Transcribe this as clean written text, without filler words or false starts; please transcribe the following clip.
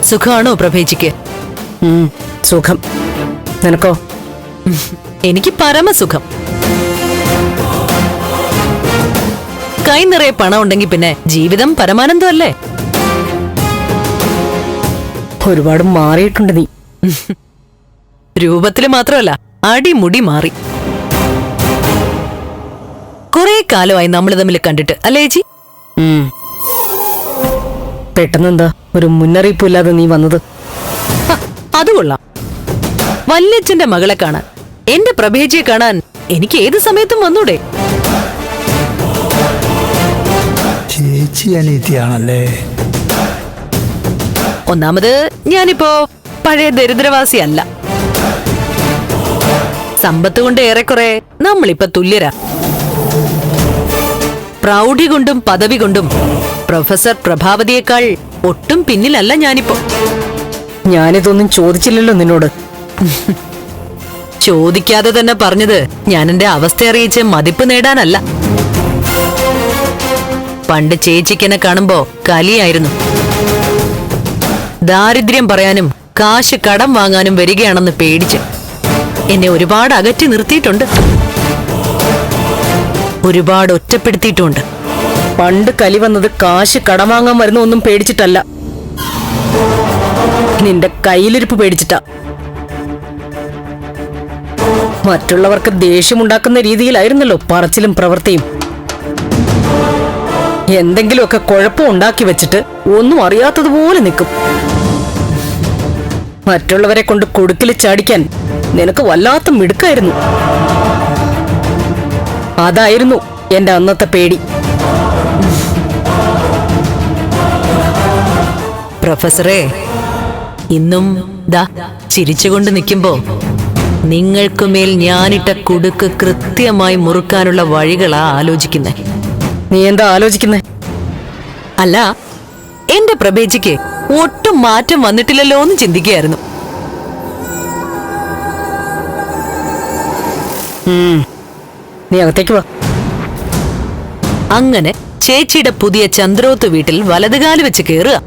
സുഖമാണോ പ്രഭേജിക്ക്? സുഖം. നിനക്കോ? എനിക്ക് പരമസുഖം. കൈ നിറയെ പണം ഉണ്ടെങ്കിൽ പിന്നെ ജീവിതം പരമാനന്ദമല്ലേ? ഒരുപാട് മാറിയിട്ടുണ്ട് നീ. രൂപത്തില് മാത്രമല്ല, അടിമുടി മാറി. കുറെ കാലമായി നമ്മൾ തമ്മിൽ കണ്ടിട്ട്, അല്ലേ ചേച്ചി? പെട്ടെന്നെന്താ ഒരു മുന്നറിയിപ്പില്ലാതെ നീ വന്നത്? അത് കൊള്ളാം. വല്യച്ഛന്റെ മകളെ കാണാൻ, എന്റെ പ്രഭേജിയെ കാണാൻ എനിക്ക് ഏത് സമയത്തും വന്നൂടെ? ചേച്ചി അനീതിയാണല്ലേ? ഒന്നാമത് ഞാനിപ്പോ പഴയ ദരിദ്രവാസിയല്ല. സമ്പത്ത് കൊണ്ട് ഏറെക്കുറെ നമ്മളിപ്പോ തുല്യരാ. പ്രൗഢി കൊണ്ടും പദവി കൊണ്ടും പ്രൊഫസർ പ്രഭാവതിയേക്കാൾ ഒട്ടും പിന്നിലല്ല ഞാനിപ്പോ. ഞാനിതൊന്നും ചോദിച്ചില്ലല്ലോ നിന്നോട്. ചോദിക്കാതെ തന്നെ പറഞ്ഞത് ഞാൻ എന്റെ അവസ്ഥ അറിയിച്ച് മതിപ്പ് നേടാനല്ല. പണ്ട് ചേച്ചിക്കെന്നെ കാണുമ്പോ കലിയായിരുന്നു. ദാരിദ്ര്യം പറയാനും കാശ് കടം വാങ്ങാനും വരികയാണെന്ന് പേടിച്ച് എന്നെ ഒരുപാട് അകറ്റി നിർത്തിയിട്ടുണ്ട്. ഒരുപാട് ഒറ്റപ്പെടുത്തിയിട്ടുണ്ട്. പണ്ട് കലി വന്നത് കാശ് കടം വാങ്ങാൻ വരുന്ന ഒന്നും പേടിച്ചിട്ടല്ല, നിന്റെ കയ്യിലിരിപ്പ് പേടിച്ചിട്ടാ. മറ്റുള്ളവർക്ക് ദേഷ്യമുണ്ടാക്കുന്ന രീതിയിലായിരുന്നല്ലോ പറച്ചിലും പ്രവൃത്തിയും. എന്തെങ്കിലുമൊക്കെ കുഴപ്പം ഉണ്ടാക്കി വെച്ചിട്ട് ഒന്നും അറിയാത്തതുപോലെ നിൽക്കും. മറ്റുള്ളവരെ കൊണ്ട് കൊടുക്കിൽ ചാടിക്കാൻ നിനക്ക് വല്ലാത്ത മിടുക്കായിരുന്നു. അതായിരുന്നു എന്റെ അന്നത്തെ പേടി. പ്രൊഫസറെ, ഇന്നും ദാ ചിരിച്ചുകൊണ്ട് നിൽക്കുമ്പോ നിങ്ങൾക്കുമേൽ ഞാനിട്ട കുടുക്ക് കൃത്യമായി മുറുക്കാനുള്ള വഴികളാ ആലോചിക്കുന്നേ. നീ എന്താ ആലോചിക്കുന്നേ? അല്ല, എന്റെ പ്രഭേജിക്ക് ഒട്ടും മാറ്റം വന്നിട്ടില്ലല്ലോ എന്ന് ചിന്തിക്കുകയായിരുന്നു. നീ അകത്തേക്ക് വാ. അങ്ങനെ ചേച്ചിയുടെ പുതിയ ചന്ദ്രോത്ത് വീട്ടിൽ വലതുകാല് വെച്ച് കേറുക.